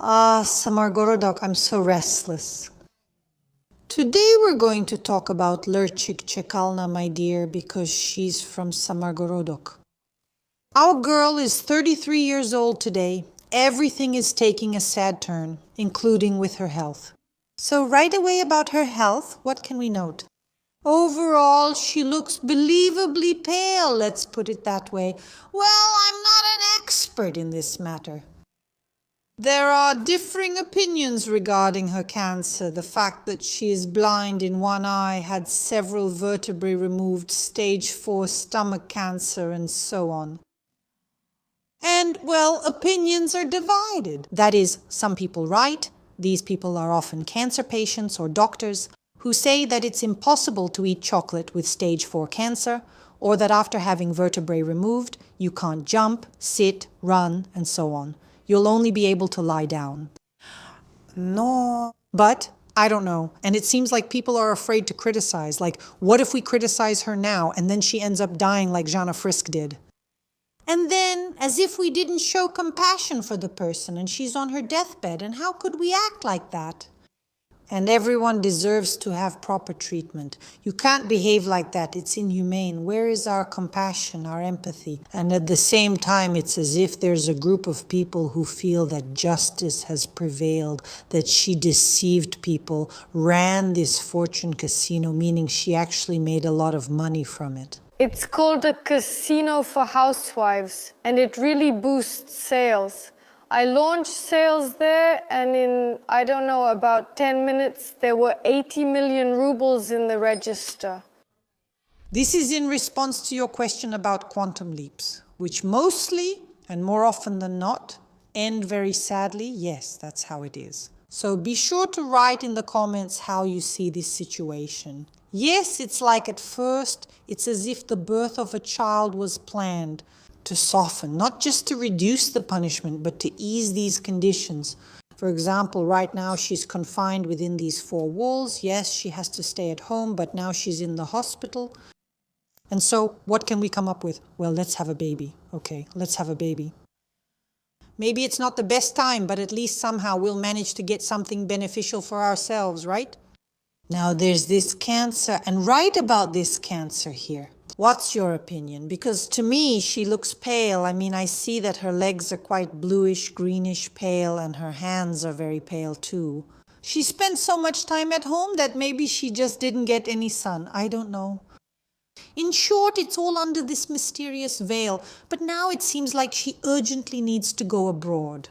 Samargorodok, I'm so restless. Today we're going to talk about Lerchik Chekalina, my dear, because she's from Samargorodok. Our girl is 33 years old today. Everything is taking a sad turn, including with her health. So right away about her health, what can we note? Overall, she looks believably pale, let's put it that way. Well, I'm not an expert in this matter. There are differing opinions regarding her cancer. The fact that she is blind in one eye, had several vertebrae removed, stage 4 stomach cancer, and so on. And, well, opinions are divided. That is, some people write, these people are often cancer patients or doctors, who say that it's impossible to eat chocolate with stage 4 cancer, or that after having vertebrae removed, you can't jump, sit, run, and so on. You'll only be able to lie down. No. But I don't know. And it seems like people are afraid to criticize. Like, what if we criticize her now and then she ends up dying like Jana Frisk did? And then, as if we didn't show compassion for the person and she's on her deathbed, and how could we act like that? And everyone deserves to have proper treatment. You can't behave like that. It's inhumane. Where is our compassion, our empathy? And at the same time, it's as if there's a group of people who feel that justice has prevailed, that she deceived people, ran this fortune casino, meaning she actually made a lot of money from it. It's called a casino for housewives, and it really boosts sales. I launched sales there, and in, I don't know, about 10 minutes, there were 80 million rubles in the register. This is in response to your question about quantum leaps, which mostly, and more often than not, end very sadly. Yes, that's how it is. So be sure to write in the comments how you see this situation. Yes, it's like at first, it's as if the birth of a child was planned, to soften, not just to reduce the punishment, but to ease these conditions. For example, right now she's confined within these 4 walls. Yes, she has to stay at home, but now she's in the hospital. And so what can we come up with? Well, let's have a baby. Okay, let's have a baby. Maybe it's not the best time, but at least somehow we'll manage to get something beneficial for ourselves, right? Now there's this cancer, and write about this cancer here. What's your opinion? Because to me, she looks pale. I mean, I see that her legs are quite bluish, greenish pale, and her hands are very pale too. She spent so much time at home that maybe she just didn't get any sun. I don't know. In short, it's all under this mysterious veil, but now it seems like she urgently needs to go abroad.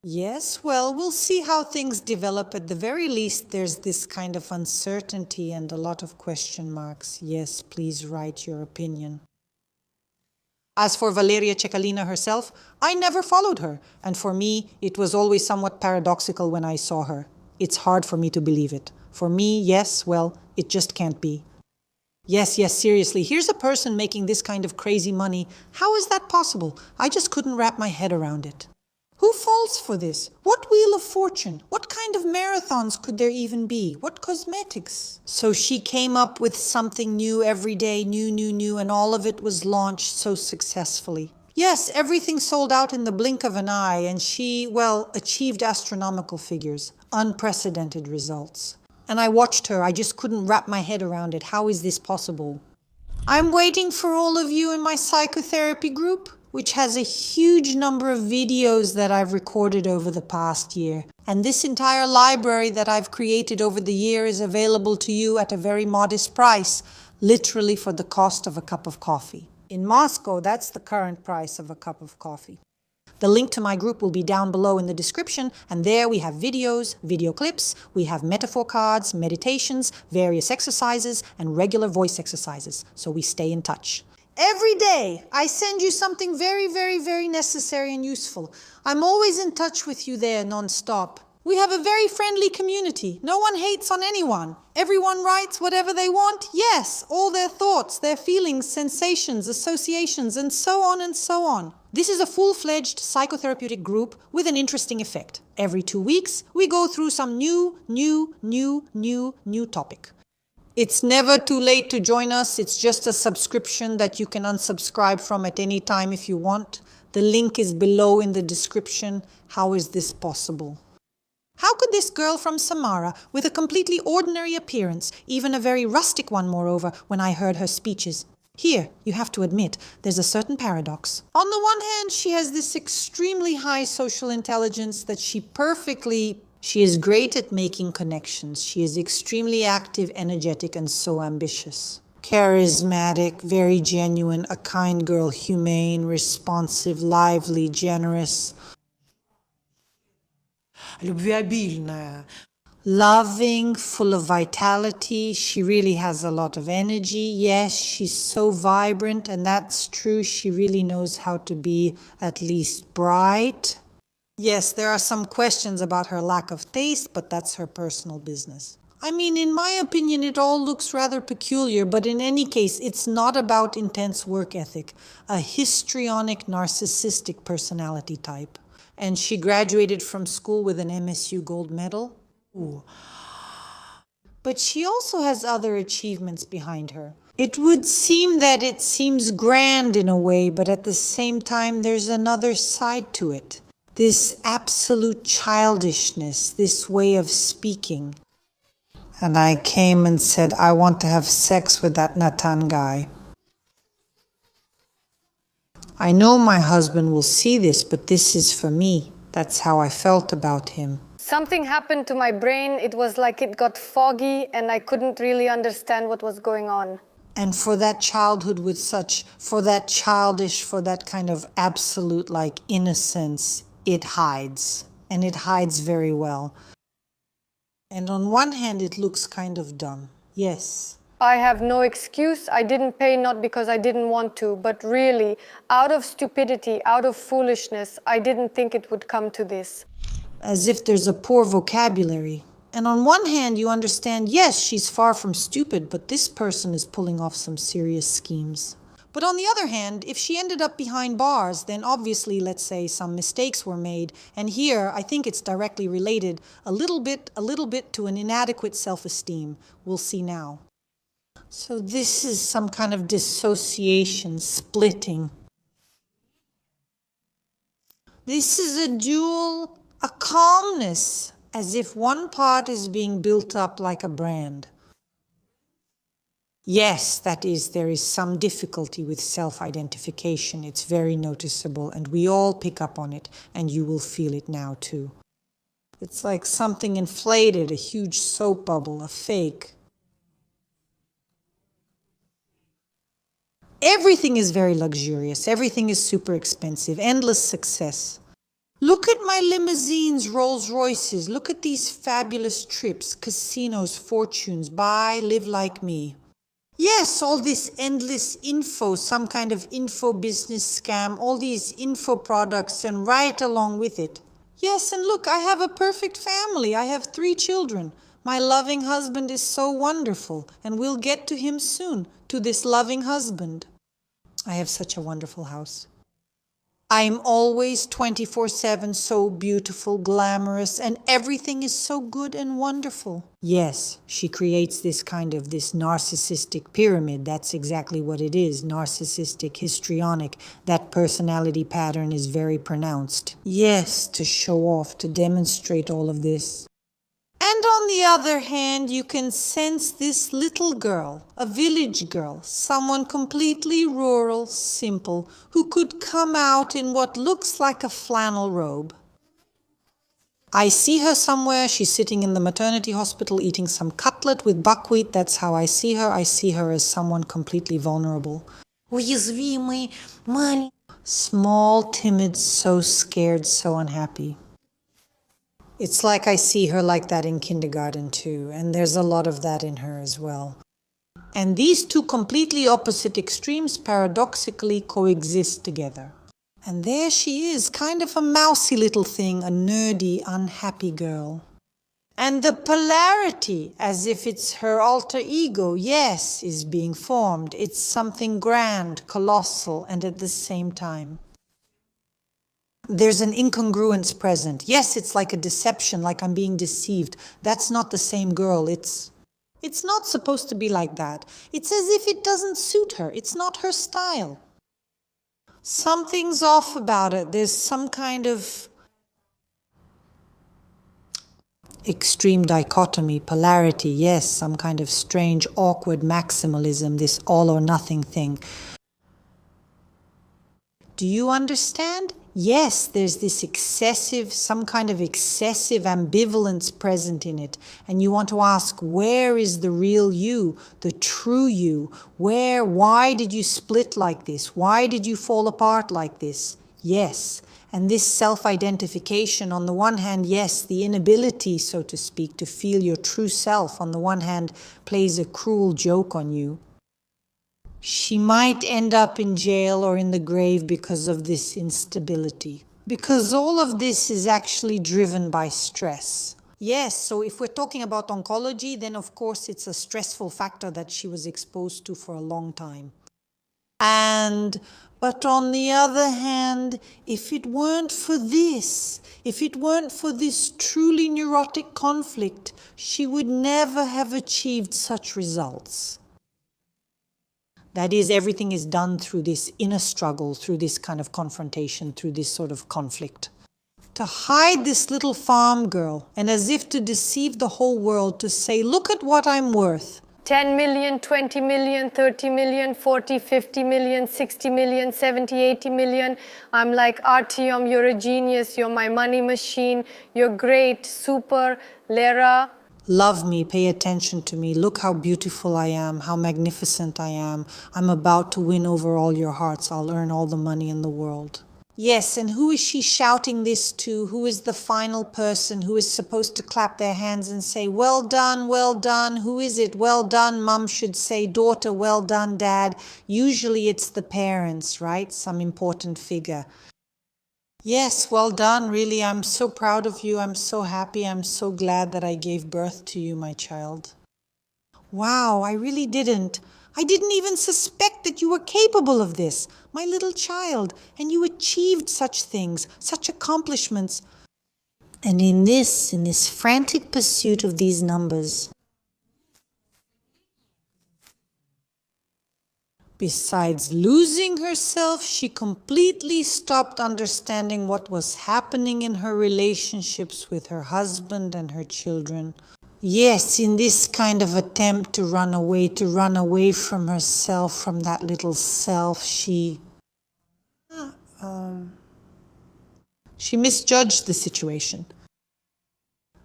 Yes, well, we'll see how things develop. At the very least, there's this kind of uncertainty and a lot of question marks. Yes, please write your opinion. As for Valeria Chekalina herself, I never followed her, and for me, it was always somewhat paradoxical when I saw her. It's hard for me to believe it. For me, yes, well, it just can't be. Yes, seriously, here's a person making this kind of crazy money. How is that possible? I just couldn't wrap my head around it. Who falls for this? What wheel of fortune? What kind of marathons could there even be? What cosmetics? So she came up with something new every day, new, and all of it was launched so successfully. Yes, everything sold out in the blink of an eye, and she, well, achieved astronomical figures, unprecedented results. And I watched her, I just couldn't wrap my head around it. How is this possible? I'm waiting for all of you in my psychotherapy group, which has a huge number of videos that I've recorded over the past year. And this entire library that I've created over the year is available to you at a very modest price, literally for the cost of a cup of coffee. In Moscow, that's the current price of a cup of coffee. The link to my group will be down below in the description, and there we have videos, video clips, we have metaphor cards, meditations, various exercises, and regular voice exercises, so we stay in touch. Every day, I send you something very necessary and useful. I'm always in touch with you there non-stop. We have a very friendly community. No one hates on anyone. Everyone writes whatever they want. Yes, all their thoughts, their feelings, sensations, associations, and so on and so on. This is a full-fledged psychotherapeutic group with an interesting effect. Every 2 weeks, we go through some new topic. It's never too late to join us. It's just a subscription that you can unsubscribe from at any time if you want. The link is below in the description. How is this possible? How could this girl from Samara, with a completely ordinary appearance, even a very rustic one moreover, when I heard her speeches? Here, you have to admit, there's a certain paradox. On the one hand, she has this extremely high social intelligence that she is great at making connections. She is extremely active, energetic, and so ambitious. Charismatic, very genuine, a kind girl, humane, responsive, lively, generous. Любвеобильная. Loving, full of vitality. She really has a lot of energy. Yes, she's so vibrant, and that's true. She really knows how to be at least bright. Yes, there are some questions about her lack of taste, but that's her personal business. I mean, in my opinion, it all looks rather peculiar, but in any case, it's not about intense work ethic, a histrionic, narcissistic personality type. And she graduated from school with an MSU gold medal. Ooh. But she also has other achievements behind her. It would seem that it seems grand in a way, but at the same time, there's another side to it. This absolute childishness, this way of speaking. And I came and said, I want to have sex with that Nathan guy. I know my husband will see this, but this is for me. That's how I felt about him. Something happened to my brain. It was like it got foggy and I couldn't really understand what was going on. And for that childhood for that kind of absolute innocence, it hides. And it hides very well. And on one hand, it looks kind of dumb. Yes. I have no excuse. I didn't pay not because I didn't want to, but really, out of stupidity, out of foolishness, I didn't think it would come to this. As if there's a poor vocabulary. And on one hand, you understand, yes, she's far from stupid, but this person is pulling off some serious schemes. But on the other hand, if she ended up behind bars, then obviously, let's say, some mistakes were made. And here, I think it's directly related a little bit to an inadequate self-esteem. We'll see now. So this is some kind of dissociation, splitting. This is a calmness, as if one part is being built up like a brand. Yes, that is, there is some difficulty with self-identification. It's very noticeable, and we all pick up on it, and you will feel it now too. It's like something inflated, a huge soap bubble, a fake. Everything is very luxurious. Everything is super expensive. Endless success. Look at my limousines, Rolls Royces. Look at these fabulous trips, casinos, fortunes. Buy, live like me. Yes, all this endless info, some kind of info business scam, all these info products and right along with it. Yes, and look, I have a perfect family. I have 3 children. My loving husband is so wonderful, and we'll get to him soon, to this loving husband. I have such a wonderful house. I'm always 24/7 so beautiful, glamorous, and everything is so good and wonderful. Yes, she creates this narcissistic pyramid. That's exactly what it is, narcissistic, histrionic. That personality pattern is very pronounced. Yes, to show off, to demonstrate all of this. And on the other hand, you can sense this little girl, a village girl, someone completely rural, simple, who could come out in what looks like a flannel robe. I see her somewhere. She's sitting in the maternity hospital eating some cutlet with buckwheat. That's how I see her. I see her as someone completely vulnerable. Уязвимый, маленький. Small, timid, so scared, so unhappy. It's like I see her like that in kindergarten too, and there's a lot of that in her as well. And these two completely opposite extremes paradoxically coexist together. And there she is, kind of a mousy little thing, a nerdy, unhappy girl. And the polarity, as if it's her alter ego, yes, is being formed. It's something grand, colossal, and at the same time. There's an incongruence present. Yes, it's like a deception, like I'm being deceived. That's not the same girl. It's not supposed to be like that. It's as if it doesn't suit her. It's not her style. Something's off about it. There's some kind of extreme dichotomy, polarity, yes, some kind of strange, awkward maximalism, this all or nothing thing. Do you understand? Yes, there's this excessive, some kind of excessive ambivalence present in it. And you want to ask, where is the real you, the true you? Why did you split like this? Why did you fall apart like this? Yes. And this self-identification, on the one hand, yes, the inability, so to speak, to feel your true self, on the one hand, plays a cruel joke on you. She might end up in jail or in the grave because of this instability. Because all of this is actually driven by stress. Yes, so if we're talking about oncology, then of course it's a stressful factor that she was exposed to for a long time. But on the other hand, if it weren't for this truly neurotic conflict, she would never have achieved such results. That is, everything is done through this inner struggle, through this kind of confrontation, through this sort of conflict. To hide this little farm girl, and as if to deceive the whole world, to say, look at what I'm worth. 10 million, 20 million, 30 million, 40, 50 million, 60 million, 70, 80 million. I'm like, Artyom, you're a genius, you're my money machine, you're great, super, Lera. Love me, pay attention to me, look how beautiful I am, how magnificent I am. I'm about to win over all your hearts, I'll earn all the money in the world. Yes, and who is she shouting this to? Who is the final person who is supposed to clap their hands and say, well done, well done? Who is it? Well done, mom should say. Daughter, well done, dad. Usually it's the parents, right? Some important figure. Yes, well done, really. I'm so proud of you. I'm so happy. I'm so glad that I gave birth to you, my child. Wow, I really didn't. I didn't even suspect that you were capable of this, my little child, and you achieved such things, such accomplishments. And in this frantic pursuit of these numbers, besides losing herself, she completely stopped understanding what was happening in her relationships with her husband and her children. Yes, in this kind of attempt to run away from herself, from that little self, she misjudged the situation.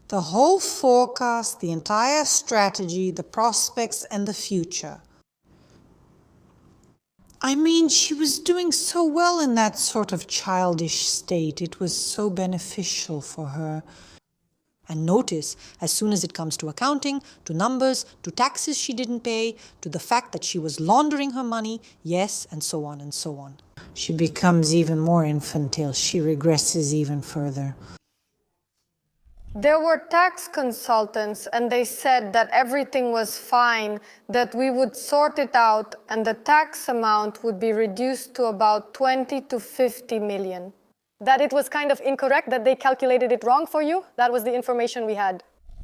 The whole forecast, the entire strategy, the prospects, and the future. I mean, she was doing so well in that sort of childish state. It was so beneficial for her. And notice, as soon as it comes to accounting, to numbers, to taxes she didn't pay, to the fact that she was laundering her money, yes, and so on and so on. She becomes even more infantile. She regresses even further. There were tax consultants and they said that everything was fine, that we would sort it out and the tax amount would be reduced to about 20 to 50 million. That it was kind of incorrect, that they calculated it wrong for you? That was the information we had.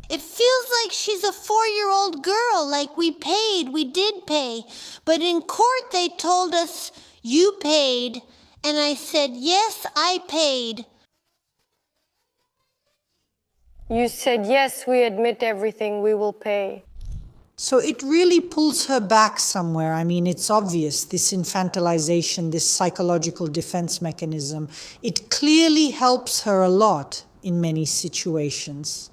It feels like she's a 4-year-old girl, like we did pay. But in court they told us, you paid. And I said, yes, I paid. You said, yes, we admit everything, we will pay. So it really pulls her back somewhere. I mean, it's obvious, this infantilization, this psychological defense mechanism. It clearly helps her a lot in many situations.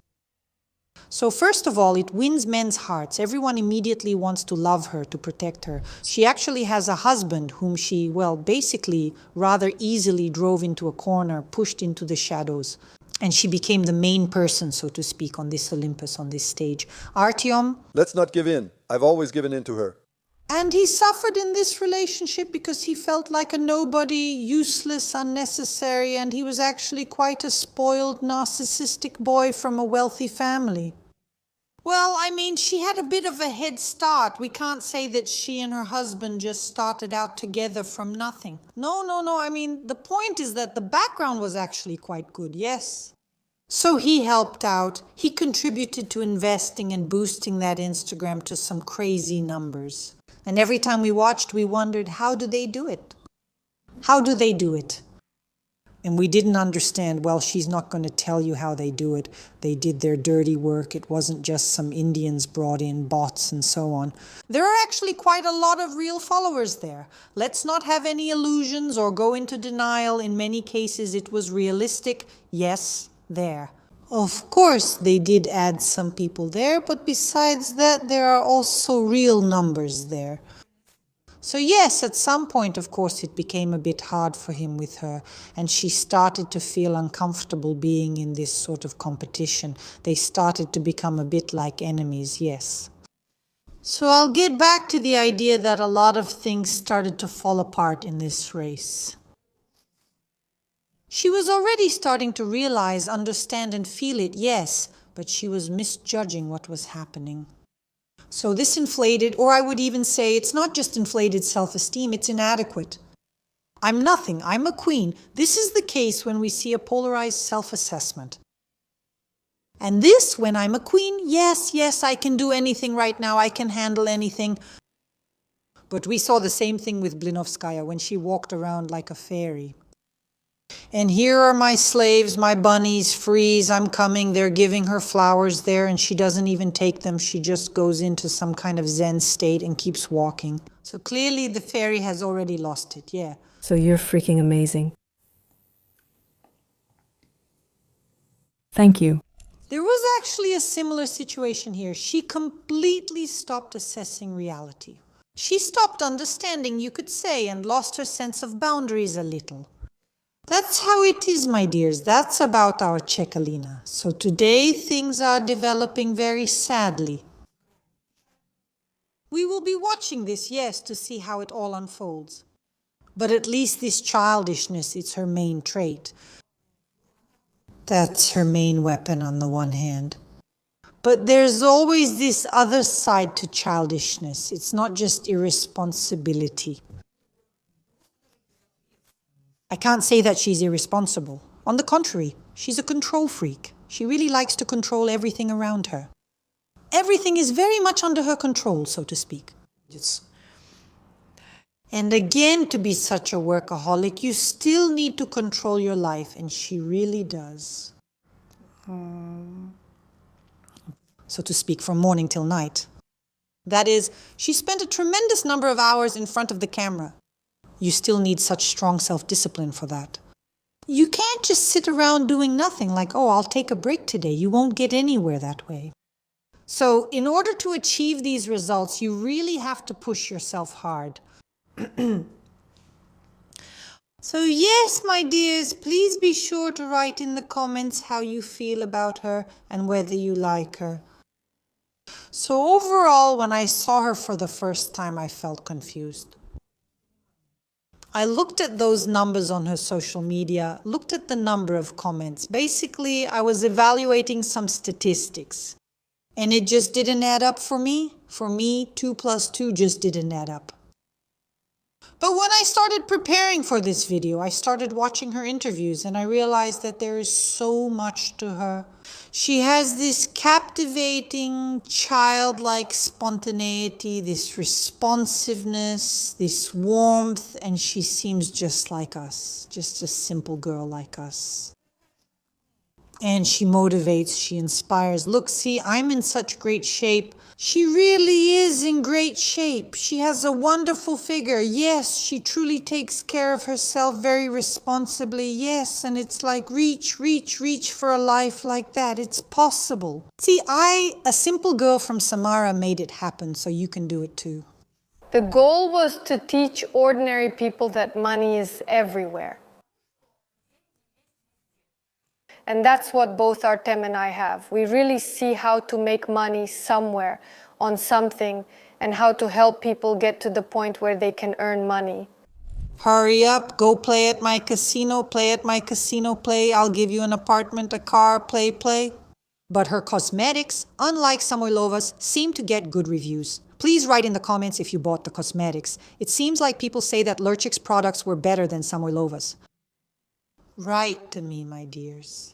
So first of all, it wins men's hearts. Everyone immediately wants to love her, to protect her. She actually has a husband whom she, basically rather easily drove into a corner, pushed into the shadows. And she became the main person, so to speak, on this Olympus, on this stage. Artyom? Let's not give in. I've always given in to her. And he suffered in this relationship because he felt like a nobody, useless, unnecessary, and he was actually quite a spoiled, narcissistic boy from a wealthy family. Well, I mean, she had a bit of a head start. We can't say that she and her husband just started out together from nothing. No. I mean, the point is that the background was actually quite good, yes. So he helped out. He contributed to investing and boosting that Instagram to some crazy numbers. And every time we watched, we wondered, how do they do it? How do they do it? And we didn't understand, well, she's not going to tell you how they do it. They did their dirty work. It wasn't just some Indians brought in, bots and so on. There are actually quite a lot of real followers there. Let's not have any illusions or go into denial. In many cases, it was realistic. Yes, there. Of course, they did add some people there, but besides that, there are also real numbers there. So yes, at some point, of course, it became a bit hard for him with her, and she started to feel uncomfortable being in this sort of competition. They started to become a bit like enemies, yes. So I'll get back to the idea that a lot of things started to fall apart in this race. She was already starting to realize, understand, and feel it, yes, but she was misjudging what was happening. So this inflated, or I would even say it's not just inflated self-esteem, it's inadequate. I'm nothing, I'm a queen. This is the case when we see a polarized self-assessment. And this, when I'm a queen, yes, I can do anything right now, I can handle anything. But we saw the same thing with Blinovskaya when she walked around like a fairy. And here are my slaves, my bunnies, freeze, I'm coming. They're giving her flowers there and she doesn't even take them. She just goes into some kind of Zen state and keeps walking. So clearly the fairy has already lost it, yeah. So you're freaking amazing. Thank you. There was actually a similar situation here. She completely stopped assessing reality. She stopped understanding, you could say, and lost her sense of boundaries a little. That's how it is, my dears. That's about our Chekalina. So today things are developing very sadly. We will be watching this, yes, to see how it all unfolds. But at least this childishness, it's her main trait. That's her main weapon on the one hand. But there's always this other side to childishness. It's not just irresponsibility. I can't say that she's irresponsible. On the contrary, she's a control freak. She really likes to control everything around her. Everything is very much under her control, so to speak. And again, to be such a workaholic, you still need to control your life, and she really does. So to speak, from morning till night. That is, she spent a tremendous number of hours in front of the camera. You still need such strong self-discipline for that. You can't just sit around doing nothing like, oh, I'll take a break today. You won't get anywhere that way. So in order to achieve these results, you really have to push yourself hard. So yes, my dears, please be sure to write in the comments how you feel about her and whether you like her. So overall, when I saw her for the first time, I felt confused. I looked at those numbers on her social media, looked at the number of comments. Basically, I was evaluating some statistics. And it just didn't add up for me. For me, 2 + 2 just didn't add up. But when I started preparing for this video, I started watching her interviews and I realized that there is so much to her. She has this captivating, childlike spontaneity, this responsiveness, this warmth, and she seems just like us, just a simple girl like us. And she motivates, she inspires. Look, see, I'm in such great shape. She really is in great shape. She has a wonderful figure. Yes, she truly takes care of herself very responsibly. Yes, and it's like reach for a life like that. It's possible. See, a simple girl from Samara, made it happen, so you can do it too. The goal was to teach ordinary people that money is everywhere. And that's what both Artem and I have. We really see how to make money somewhere, on something, and how to help people get to the point where they can earn money. Hurry up, go play at my casino, play at my casino, play. I'll give you an apartment, a car, play. But her cosmetics, unlike Samoilova's, seem to get good reviews. Please write in the comments if you bought the cosmetics. It seems like people say that Lerchik's products were better than Samoilova's. Write to me, my dears.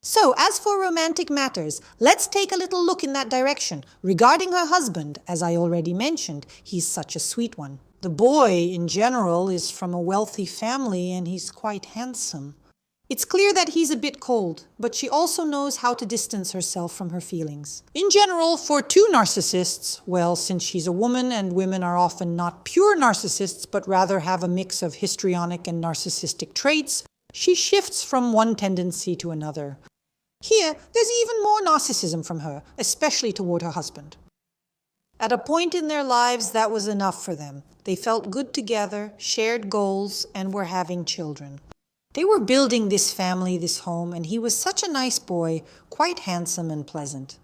So, as for romantic matters, let's take a little look in that direction. Regarding her husband, as I already mentioned, he's such a sweet one. The boy, in general, is from a wealthy family and he's quite handsome. It's clear that he's a bit cold, but she also knows how to distance herself from her feelings. In general, for two narcissists, well, since she's a woman and women are often not pure narcissists, but rather have a mix of histrionic and narcissistic traits, she shifts from one tendency to another. Here, there's even more narcissism from her, especially toward her husband. At a point in their lives, that was enough for them. They felt good together, shared goals, and were having children. They were building this family, this home, and he was such a nice boy, quite handsome and pleasant.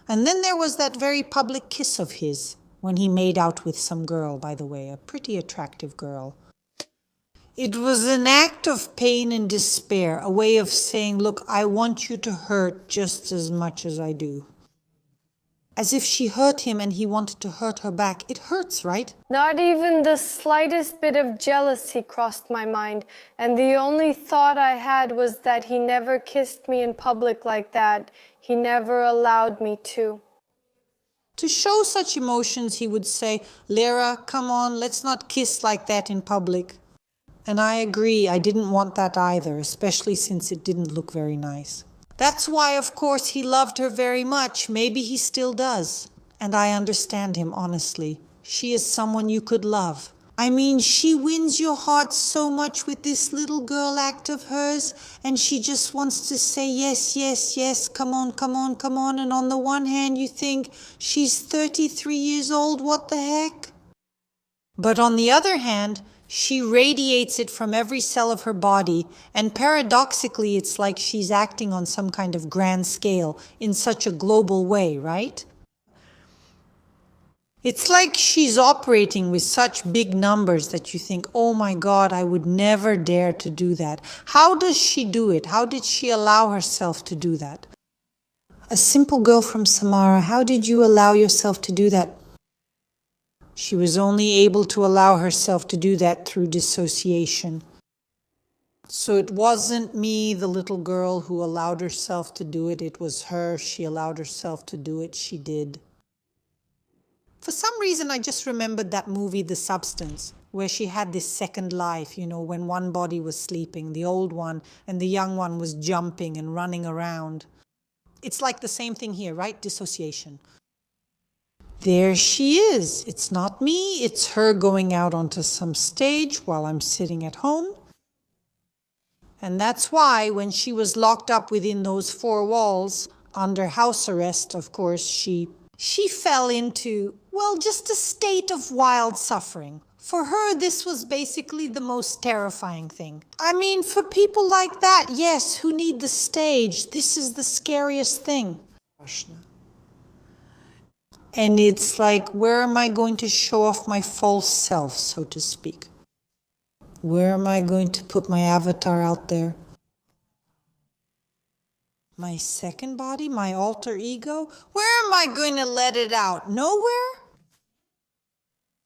And then there was that very public kiss of his, when he made out with some girl, by the way, a pretty attractive girl. It was an act of pain and despair, a way of saying, look, I want you to hurt just as much as I do. As if she hurt him and he wanted to hurt her back. It hurts, right? Not even the slightest bit of jealousy crossed my mind, and the only thought I had was that he never kissed me in public like that. He never allowed me to. To show such emotions, he would say, Lera, come on, let's not kiss like that in public. And I agree, I didn't want that either, especially since it didn't look very nice. That's why, of course, he loved her very much. Maybe he still does. And I understand him, honestly. She is someone you could love. I mean, she wins your heart so much with this little girl act of hers, and she just wants to say, yes, yes, yes, come on, come on, come on. And on the one hand, you think, she's 33 years old, what the heck? But on the other hand, she radiates it from every cell of her body, and paradoxically, it's like she's acting on some kind of grand scale in such a global way, right? It's like she's operating with such big numbers that you think, oh my God, I would never dare to do that. How does she do it? How did she allow herself to do that? A simple girl from Samara, how did you allow yourself to do that? She was only able to allow herself to do that through dissociation. So it wasn't me, the little girl, who allowed herself to do it. It was her. She allowed herself to do it. She did. For some reason, I just remembered that movie, The Substance, where she had this second life, you know, when one body was sleeping, the old one, and the young one was jumping and running around. It's like the same thing here, right? Dissociation. There she is. It's not me. It's her going out onto some stage while I'm sitting at home. And that's why when she was locked up within those four walls, under house arrest, of course, she fell into, well, just a state of wild suffering. For her, this was basically the most terrifying thing. I mean, for people like that, yes, who need the stage, this is the scariest thing. And it's like, where am I going to show off my false self, so to speak? Where am I going to put my avatar out there? My second body, my alter ego? Where am I going to let it out? Nowhere?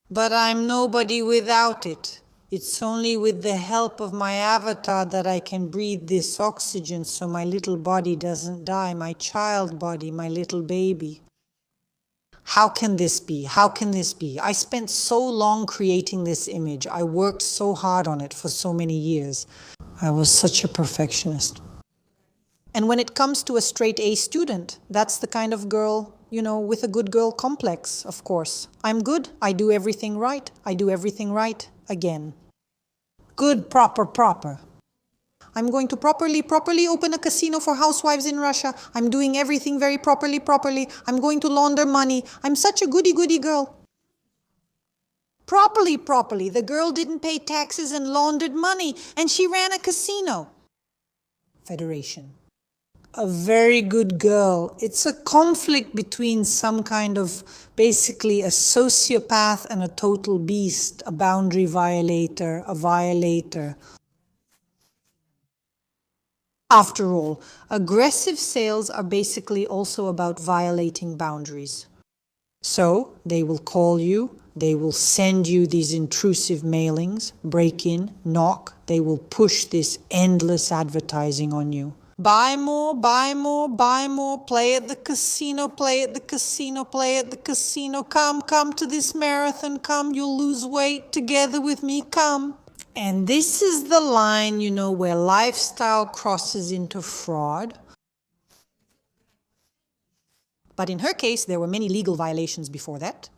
But I'm nobody without it. It's only with the help of my avatar that I can breathe this oxygen so my little body doesn't die, my child body, my little baby. How can this be? How can this be? I spent so long creating this image. I worked so hard on it for so many years. I was such a perfectionist. And when it comes to a straight A student, that's the kind of girl, you know, with a good girl complex, of course. I'm good. I do everything right. I do everything right again. Good, proper. I'm going to properly open a casino for housewives in Russia. I'm doing everything very properly. I'm going to launder money. I'm such a goody girl. Properly. The girl didn't pay taxes and laundered money, and she ran a casino. Federation. A very good girl. It's a conflict between some kind of, basically a sociopath and a total beast, a boundary violator, a violator. After all, aggressive sales are basically also about violating boundaries. So, they will call you, they will send you these intrusive mailings, break in, knock, they will push this endless advertising on you. Buy more, buy more, buy more, play at the casino, play at the casino, play at the casino. Come to this marathon, come, you'll lose weight together with me, come. And this is the line, where lifestyle crosses into fraud. But in her case, there were many legal violations before that.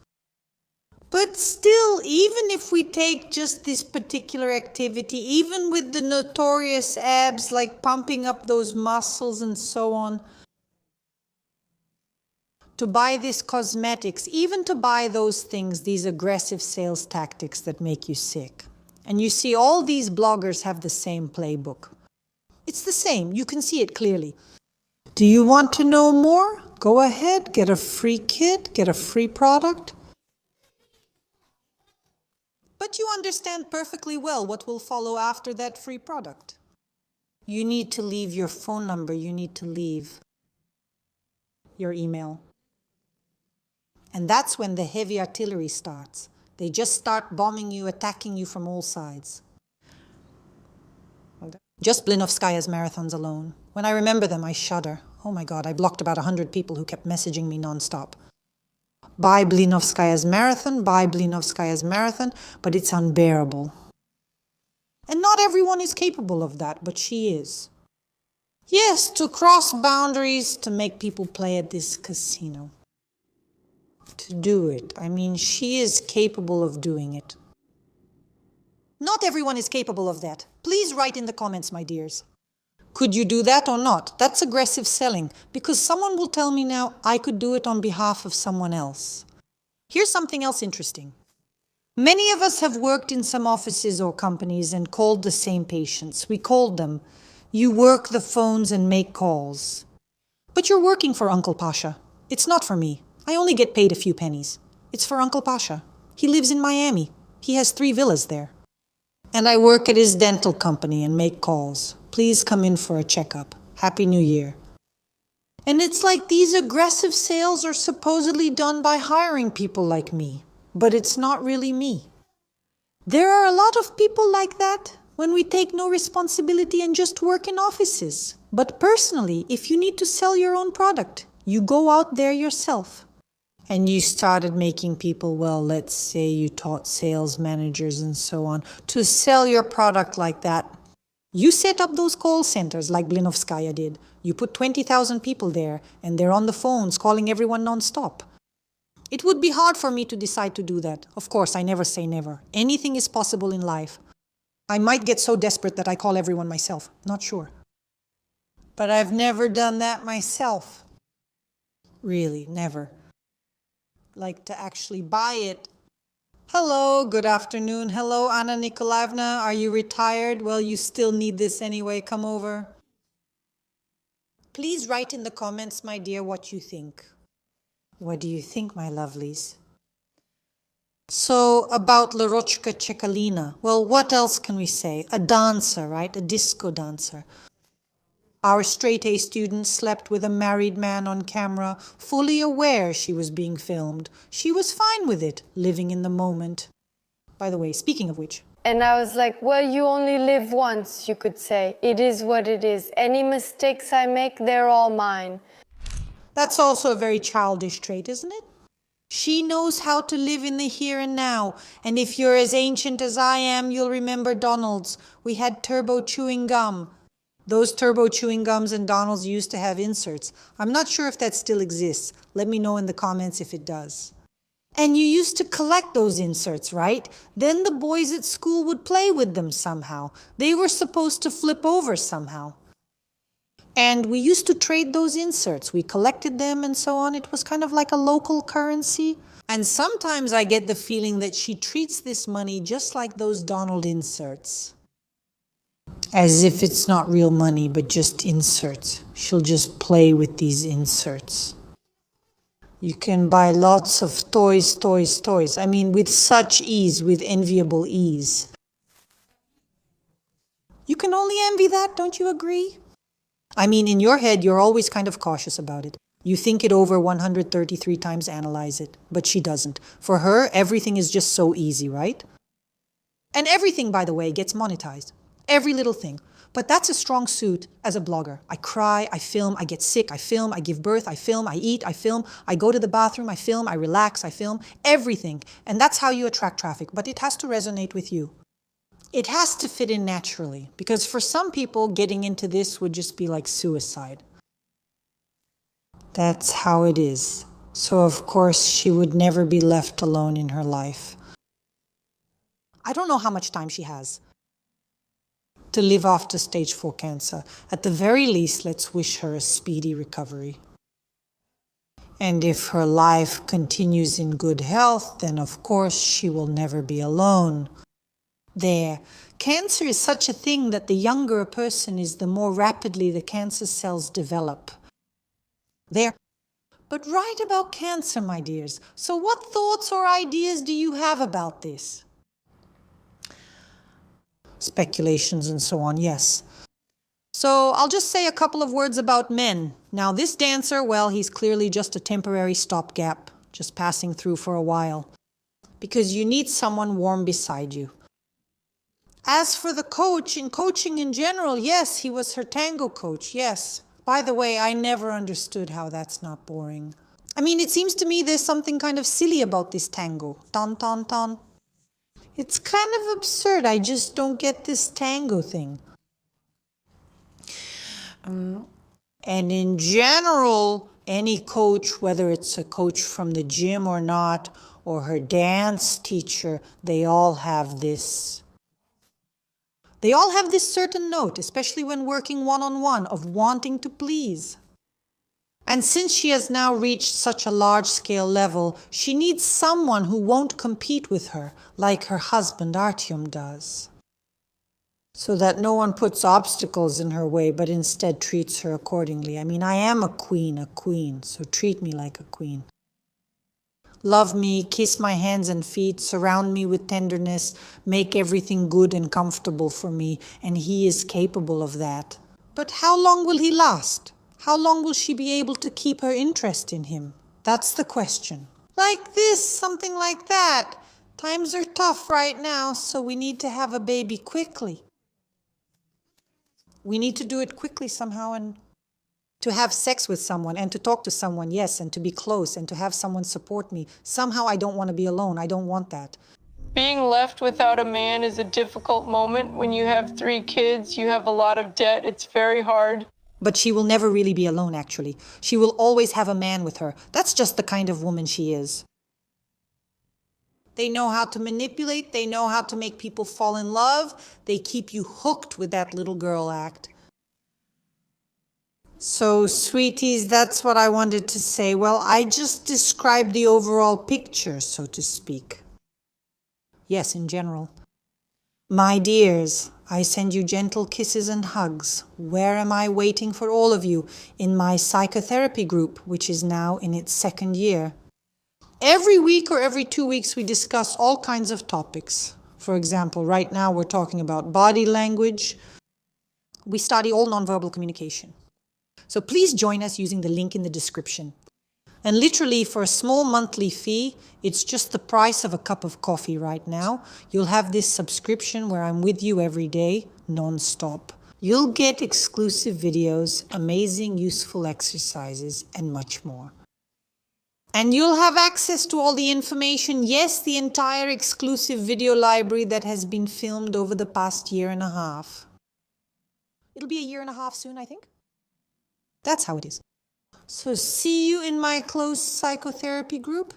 But still, even if we take just this particular activity, even with the notorious abs, like pumping up those muscles and so on, to buy this cosmetics, even to buy those things, these aggressive sales tactics that make you sick. And you see all these bloggers have the same playbook. It's the same, you can see it clearly. Do you want to know more? Go ahead, get a free kit, get a free product. But you understand perfectly well what will follow after that free product. You need to leave your phone number, you need to leave your email. And that's when the heavy artillery starts. They just start bombing you, attacking you from all sides. Just Blinovskaya's marathons alone. When I remember them, I shudder. Oh my God, I blocked about 100 people who kept messaging me nonstop. Buy Blinovskaya's marathon, but it's unbearable. And not everyone is capable of that, but she is. Yes, to cross boundaries, to make people play at this casino. To do it. She is capable of doing it. Not everyone is capable of that. Please write in the comments, my dears. Could you do that or not? That's aggressive selling, because someone will tell me now I could do it on behalf of someone else. Here's something else interesting. Many of us have worked in some offices or companies and called the same patients. We called them. You work the phones and make calls. But you're working for Uncle Pasha. It's not for me. I only get paid a few pennies. It's for Uncle Pasha. He lives in Miami. He has 3 villas there. And I work at his dental company and make calls. Please come in for a checkup. Happy New Year. And it's like these aggressive sales are supposedly done by hiring people like me. But it's not really me. There are a lot of people like that when we take no responsibility and just work in offices. But personally, if you need to sell your own product, you go out there yourself. And you started making people, let's say you taught sales managers and so on, to sell your product like that. You set up those call centers like Blinovskaya did. You put 20,000 people there, and they're on the phones calling everyone nonstop. It would be hard for me to decide to do that. Of course, I never say never. Anything is possible in life. I might get so desperate that I call everyone myself. Not sure. But I've never done that myself. Really, never. Like to actually buy it. Hello, good afternoon. Hello, Anna Nikolaevna. Are you retired? Well, you still need this anyway. Come over. Please write in the comments, my dear, what you think. What do you think, my lovelies? So, about Lerchek Chekalina. Well, what else can we say? A dancer, right? A disco dancer. Our straight-A student slept with a married man on camera, fully aware she was being filmed. She was fine with it, living in the moment. By the way, speaking of which. And I was like, well, you only live once, you could say. It is what it is. Any mistakes I make, they're all mine. That's also a very childish trait, isn't it? She knows how to live in the here and now. And if you're as ancient as I am, you'll remember Donald's. We had turbo chewing gum. Those turbo chewing gums and Donald's used to have inserts. I'm not sure if that still exists. Let me know in the comments if it does. And you used to collect those inserts, right? Then the boys at school would play with them somehow. They were supposed to flip over somehow. And we used to trade those inserts. We collected them and so on. It was kind of like a local currency. And sometimes I get the feeling that she treats this money just like those Donald inserts. As if it's not real money, but just inserts. She'll just play with these inserts. You can buy lots of toys. With such ease, with enviable ease. You can only envy that, don't you agree? In your head, you're always kind of cautious about it. You think it over 133 times, analyze it. But she doesn't. For her, everything is just so easy, right? And everything, by the way, gets monetized. Every little thing. But that's a strong suit as a blogger. I cry, I film, I get sick, I film, I give birth, I film, I eat, I film, I go to the bathroom, I film, I relax, I film, everything. And that's how you attract traffic. But it has to resonate with you. It has to fit in naturally. Because for some people, getting into this would just be like suicide. That's how it is. So of course, she would never be left alone in her life. I don't know how much time she has to live after stage 4 cancer. At the very least, let's wish her a speedy recovery. And if her life continues in good health, then of course she will never be alone. There. Cancer is such a thing that the younger a person is, the more rapidly the cancer cells develop. There. But write about cancer, my dears. So what thoughts or ideas do you have about this? Speculations and so on, yes. So I'll just say a couple of words about men. Now this dancer, well, he's clearly just a temporary stopgap, just passing through for a while. Because you need someone warm beside you. As for the coach, in coaching in general, yes, he was her tango coach, yes. By the way, I never understood how that's not boring. I mean, it seems to me there's something kind of silly about this tango. Ton, ton, ton. It's kind of absurd. I just don't get this tango thing. And in general, any coach, whether it's a coach from the gym or not, or her dance teacher, they all have this. They all have this certain note, especially when working one-on-one, of wanting to please. And since she has now reached such a large-scale level, she needs someone who won't compete with her, like her husband Artyom does. So that no one puts obstacles in her way, but instead treats her accordingly. I mean, I am a queen, so treat me like a queen. Love me, kiss my hands and feet, surround me with tenderness, make everything good and comfortable for me, and he is capable of that. But how long will he last? How long will she be able to keep her interest in him? That's the question. Like this, something like that. Times are tough right now, so we need to have a baby quickly. We need to do it quickly somehow, and to have sex with someone and to talk to someone, yes, and to be close and to have someone support me. Somehow I don't want to be alone. I don't want that. Being left without a man is a difficult moment. When you have 3 kids, you have a lot of debt. It's very hard. But she will never really be alone, actually. She will always have a man with her. That's just the kind of woman she is. They know how to manipulate. They know how to make people fall in love. They keep you hooked with that little girl act. So, sweeties, that's what I wanted to say. Well, I just described the overall picture, so to speak. Yes, in general. My dears, I send you gentle kisses and hugs. Where am I waiting for all of you? In my psychotherapy group, which is now in its 2nd year. Every week or every 2 weeks, we discuss all kinds of topics. For example, right now we're talking about body language. We study all nonverbal communication. So please join us using the link in the description. And literally for a small monthly fee, it's just the price of a cup of coffee right now. You'll have this subscription where I'm with you every day, non-stop. You'll get exclusive videos, amazing useful exercises, and much more. And you'll have access to all the information, yes, the entire exclusive video library that has been filmed over the past 1.5 years. It'll be 1.5 years soon, I think. That's how it is. So see you in my close psychotherapy group.